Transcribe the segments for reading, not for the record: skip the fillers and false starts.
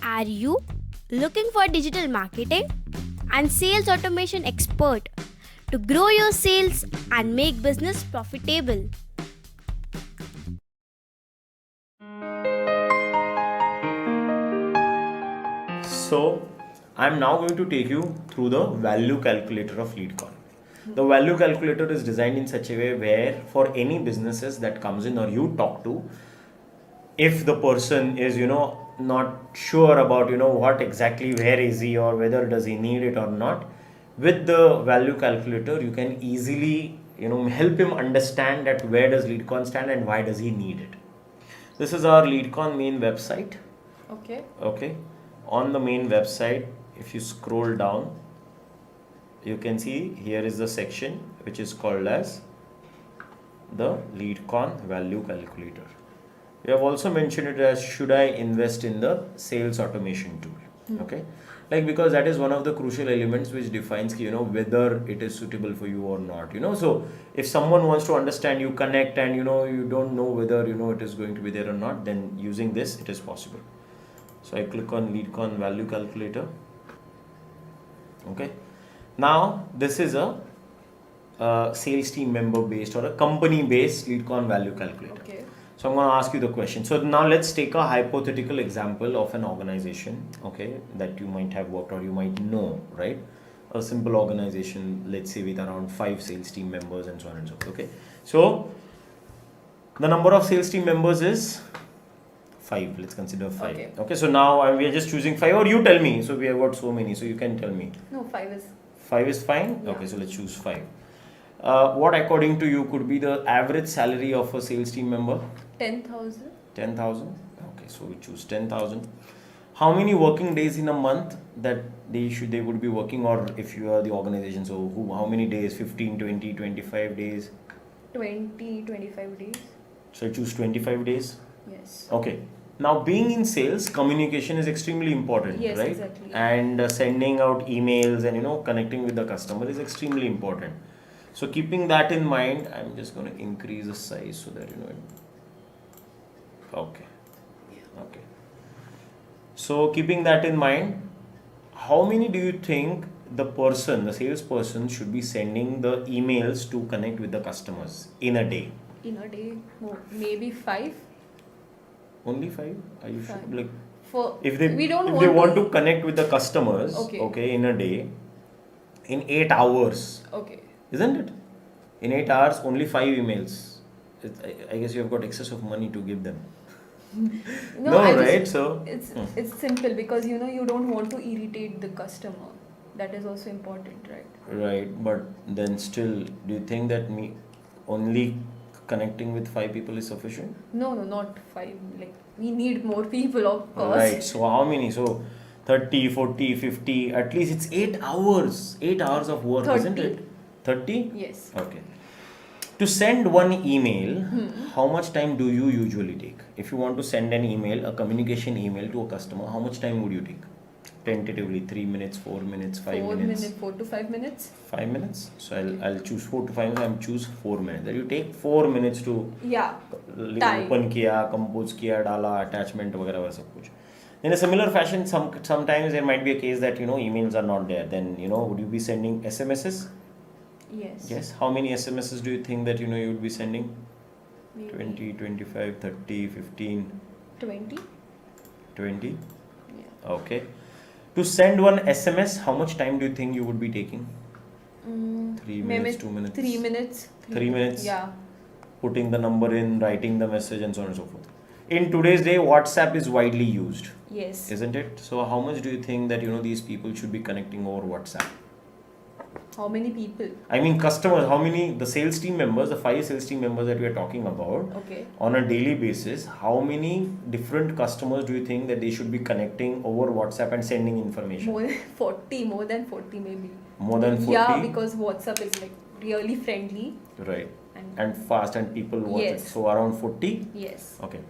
Are you looking for digital marketing and sales automation expert to grow your sales and make business profitable? So, I'm now going to take you through the value calculator of LeadCon. The value calculator is designed in such a way where for any businesses that comes in or you talk to, if the person is not sure about what exactly where is he or whether does he need it or not, with the value calculator you can easily help him understand that where does LeadCon stand and why does he need it. This is our LeadCon main website. Okay, on the main website, if you scroll down, you can see here is the section which is called as the LeadCon value calculator. We have also mentioned it as should I invest in the sales automation tool. Okay, like because that is one of the crucial elements which defines whether it is suitable for you or not. So if someone wants to understand you connect and you don't know whether it is going to be there or not, then using this it is possible. So I click on LeadCon value calculator. Okay, now this is a sales team member based or a company based LeadCon value calculator. Okay. So I'm going to ask you the question. So now let's take a hypothetical example of an organization, okay, that you might have worked or you might know, right? A simple organization, let's say with around 5 sales team members and so on and so forth. Okay. So the number of sales team members is 5. Let's consider 5. Okay. So now we are just choosing 5, or you tell me. So we have got so many. So you can tell me. No, 5 is. 5 is fine? Yeah. Okay. So let's choose 5. What according to you could be the average salary of a sales team member? 10,000. 10,000. Okay, so we choose 10,000. How many working days in a month that they would be working, or if you are the organization, so how many days? 15, 20, 25 days? 20, 25 days. So I choose 25 days. Yes. Okay. Now being in sales, communication is extremely important, Yes, right? exactly. And sending out emails and connecting with the customer is extremely important. So keeping that in mind, I'm just going to increase the size so that okay. Okay. So keeping that in mind, how many do you think the salesperson should be sending the emails to connect with the customers in a day? In a day, maybe 5. Only 5? Are you sure? 5. Like If they want to connect with the customers, okay, in a day, in 8 hours. Okay. Isn't it? In 8 hours, only 5 emails. I guess you have got excess of money to give them. No, right? So it's simple because you don't want to irritate the customer. That is also important, right? Right, but then still, do you think that only connecting with 5 people is sufficient? No, not 5. Like we need more people, of course. Right. So how many? So 30, 40, 50. At least it's 8 hours. 8 hours of work, 30. isn't it? 30? Yes. Okay. To send one email, how much time do you usually take? If you want to send an email, a communication email to a customer, how much time would you take? Tentatively, 3 minutes, 4 minutes, 5 minutes? 4 to 5 minutes. 5 minutes? So I'll choose 4 to 5 minutes, I'll choose 4 minutes. That you take 4 minutes to open किया, compose किया, डाला, attachment वगैरह वह सब कुछ. In a similar fashion, sometimes there might be a case that emails are not there. Then would you be sending SMSs? Yes. Yes. How many SMSs do you think that you would be sending? Maybe 20, 25, 30, 15, 20. 20? Yeah. Okay. To send one SMS, how much time do you think you would be taking? 3 minutes, 2 minutes? 3 minutes. 3 minutes? Yeah. Putting the number in, writing the message and so on and so forth. In today's day, WhatsApp is widely used. Yes. Isn't it? So how much do you think that these people should be connecting over WhatsApp? How many people? I mean customers, how many, the sales team members, the 5 sales team members that we are talking about, Okay. on a daily basis, how many different customers do you think that they should be connecting over WhatsApp and sending information? More than 40 maybe. More than 40? Yeah, because WhatsApp is like really friendly. Right. And fast and people watch it. Yes. So around 40? Yes. Okay.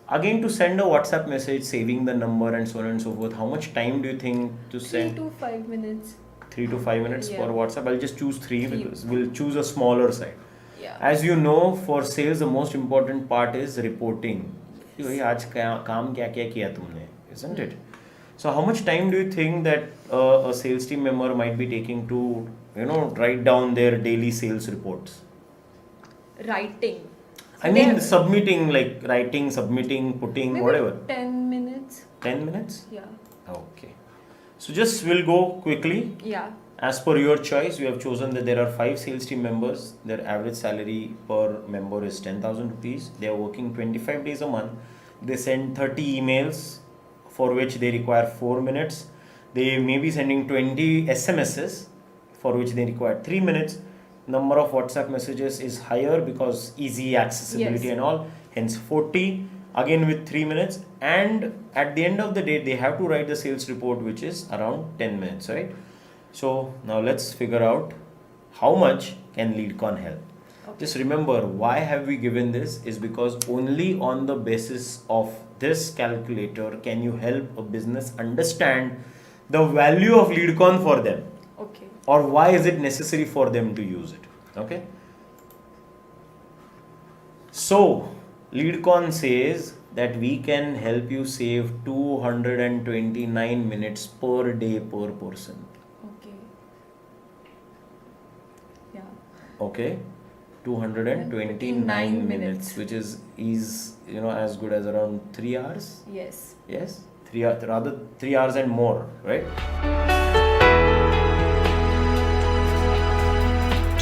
Again, to send a WhatsApp message, saving the number and so on and so forth, how much time do you think to 3 send? to 5 minutes. 3 to 5 minutes Yeah. for WhatsApp. I'll just choose 3 because we'll choose a smaller side. Yeah. As you know, for sales, the most important part is reporting. कि भाई आज काम क्या क्या किया तुमने, isn't it? So how much time do you think that a sales team member might be taking to, write down their daily sales reports? Writing. I They mean, have- submitting, like writing, submitting, putting, Maybe whatever. 10 minutes. 10 minutes? Yeah. Okay. So just we'll go quickly. Yeah. As per your choice, you have chosen that there are 5 sales team members. Their average salary per member is 10,000 rupees. They are working 25 days a month. They send 30 emails for which they require 4 minutes. They may be sending 20 SMSs for which they require 3 minutes. Number of WhatsApp messages is higher because easy accessibility Yes. and all, hence 40, again with 3 minutes. And at the end of the day, they have to write the sales report, which is around 10 minutes, right? So now let's figure out how much can LeadCon help. Just remember, why have we given this is because only on the basis of this calculator can you help a business understand the value of LeadCon for them, Okay. or why is it necessary for them to use it. Okay. So LeadCon says that we can help you save 229 minutes per day per person. Okay. Yeah. Okay, 229 minutes, which is as good as around 3 hours. Yes. Yes, 3 hours and more, right?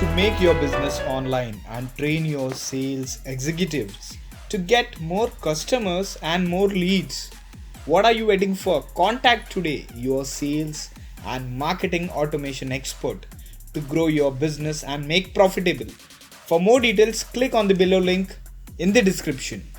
To make your business online and train your sales executives to get more customers and more leads. What are you waiting for? Contact today your sales and marketing automation expert to grow your business and make profitable. For more details, click on the below link in the description.